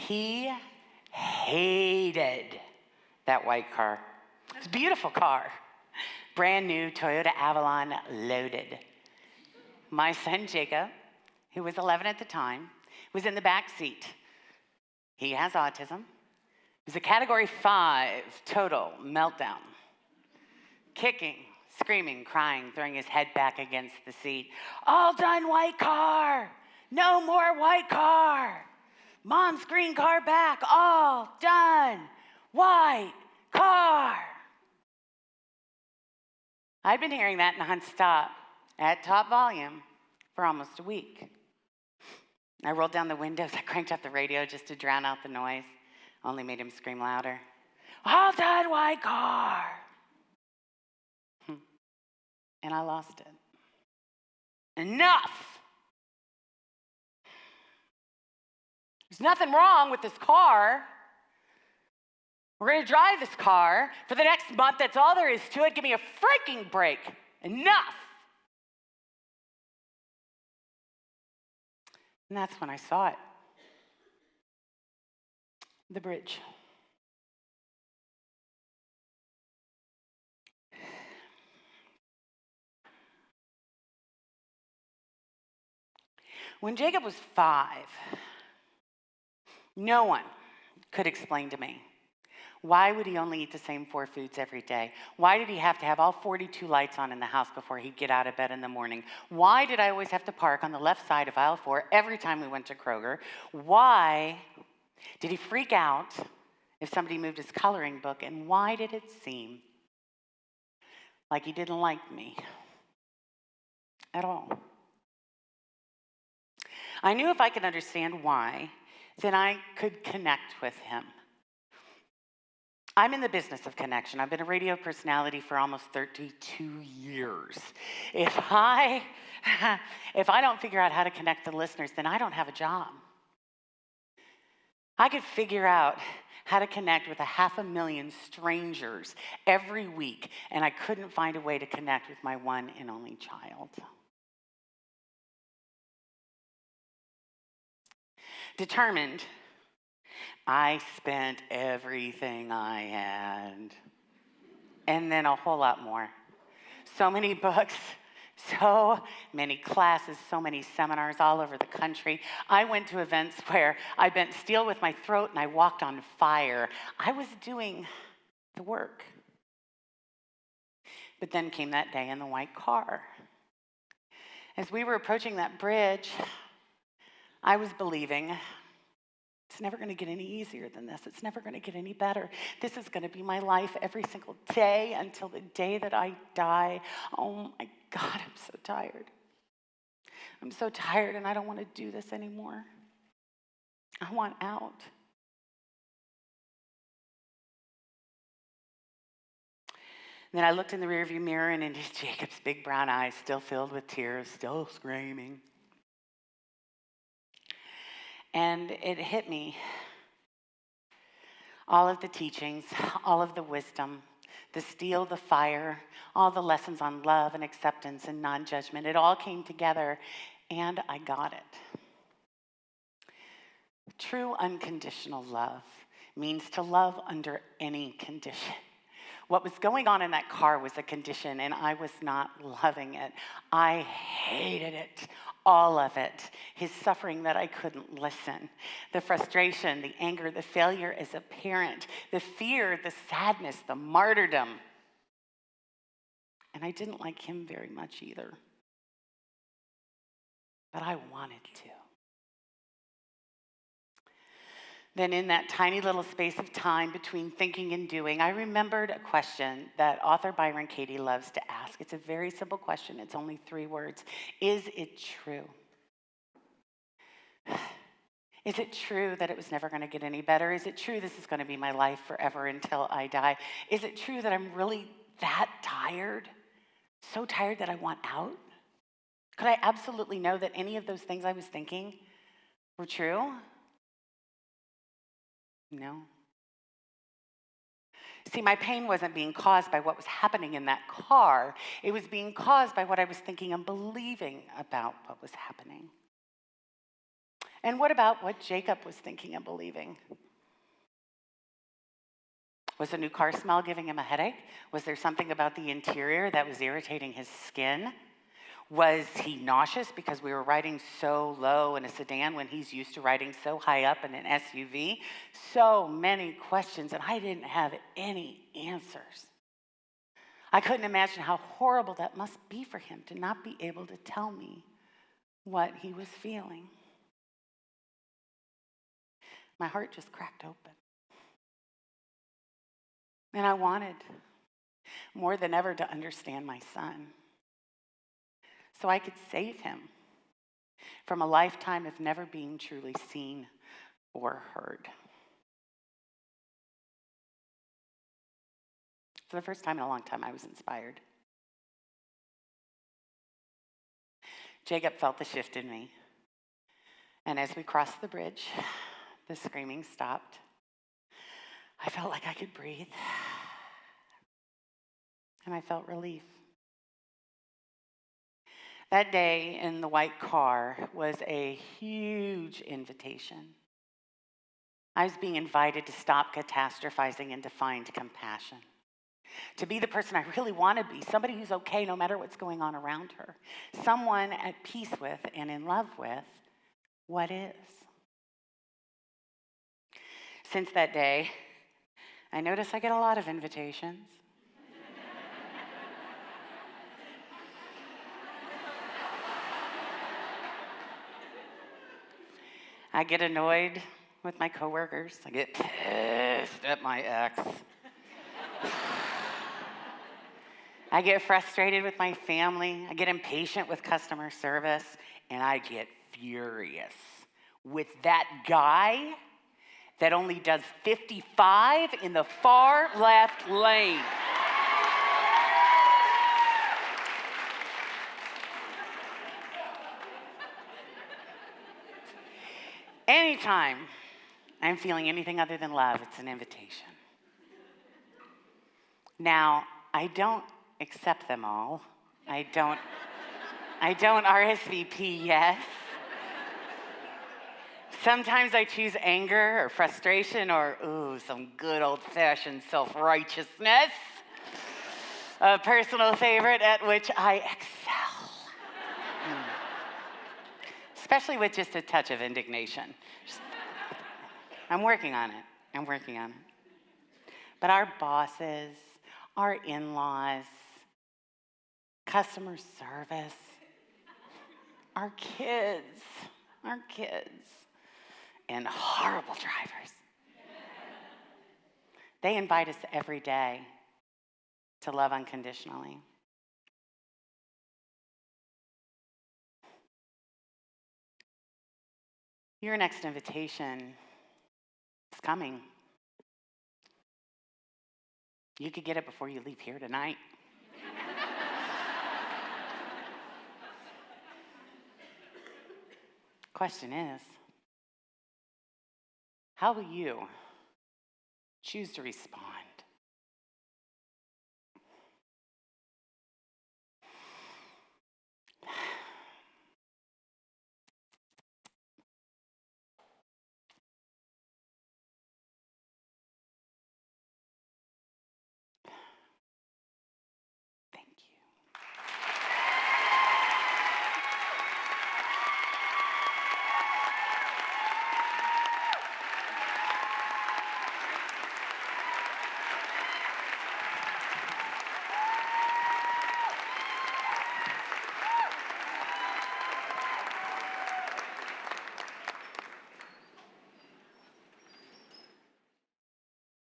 He hated that white car. It's a beautiful car. Brand new Toyota Avalon loaded. My son Jacob, who was 11 at the time, was in the back seat. He has autism. It was a category 5 total meltdown. Kicking, screaming, crying, throwing his head back against the seat. All done, white car. No more white car. Mom's green car back. All done. White car. I'd been hearing that nonstop at top volume for almost a week. I rolled down the windows. I cranked up the radio just to drown out the noise. Only made him scream louder. All done, white car. And I lost it. Enough. There's nothing wrong with this car. We're going to drive this car for the next month. That's all there is to it. Give me a freaking break. Enough. And that's when I saw it. The bridge. When Jacob was 5, no one could explain to me, why would he only eat the same 4 foods every day? Why did he have to have all 42 lights on in the house before he'd get out of bed in the morning? Why did I always have to park on the left side of aisle 4 every time we went to Kroger? Why did he freak out if somebody moved his coloring book? And why did it seem like he didn't like me at all? I knew if I could understand why, then I could connect with him. I'm in the business of connection. I've been a radio personality for almost 32 years. If I don't figure out how to connect the listeners, then I don't have a job. I could figure out how to connect with 500,000 strangers every week, and I couldn't find a way to connect with my one and only child. Determined, I spent everything I had, and then a whole lot more. So many books, so many classes, so many seminars all over the country. I went to events where I bent steel with my throat and I walked on fire. I was doing the work. But then came that day in the white car. As we were approaching that bridge, I was believing, it's never going to get any easier than this. It's never going to get any better. This is going to be my life every single day until the day that I die. Oh my God, I'm so tired. I'm so tired and I don't want to do this anymore. I want out. And then I looked in the rearview mirror and into Jacob's big brown eyes, still filled with tears, still screaming. And it hit me. All of the teachings, all of the wisdom, the steel, the fire, all the lessons on love and acceptance and non-judgment, it all came together and I got it. True unconditional love means to love under any condition. What was going on in that car was a condition, and I was not loving it. I hated it, all of it. His suffering that I couldn't listen, the frustration, the anger, the failure as a parent, the fear, the sadness, the martyrdom. And I didn't like him very much either. But I wanted to. Then in that tiny little space of time between thinking and doing, I remembered a question that author Byron Katie loves to ask. It's a very simple question. It's only 3 words. Is it true? Is it true that it was never going to get any better? Is it true this is going to be my life forever until I die? Is it true that I'm really that tired? So tired that I want out? Could I absolutely know that any of those things I was thinking were true? No. See, my pain wasn't being caused by what was happening in that car. It was being caused by what I was thinking and believing about what was happening. And what about what Jacob was thinking and believing? Was the new car smell giving him a headache? Was there something about the interior that was irritating his skin? Was he nauseous because we were riding so low in a sedan when he's used to riding so high up in an SUV? So many questions, and I didn't have any answers. I couldn't imagine how horrible that must be for him to not be able to tell me what he was feeling. My heart just cracked open. And I wanted more than ever to understand my son so I could save him from a lifetime of never being truly seen or heard. For the first time in a long time, I was inspired. Jacob felt the shift in me. And as we crossed the bridge, the screaming stopped. I felt like I could breathe. And I felt relief. That day in the white car was a huge invitation. I was being invited to stop catastrophizing and to find compassion. To be the person I really want to be, somebody who's okay no matter what's going on around her. Someone at peace with and in love with what is. Since that day, I notice I get a lot of invitations. I get annoyed with my coworkers. I get pissed at my ex. I get frustrated with my family. I get impatient with customer service. And I get furious with that guy that only does 55 in the far left lane. Anytime I'm feeling anything other than love, it's an invitation. Now, I don't accept them all. I don't RSVP yes. Sometimes I choose anger or frustration or, some good old-fashioned self-righteousness. A personal favorite at which I excel. Especially with just a touch of indignation. I'm working on it. But our bosses, our in-laws, customer service, our kids, and horrible drivers. They invite us every day to love unconditionally. Your next invitation is coming. You could get it before you leave here tonight. Question is, how will you choose to respond?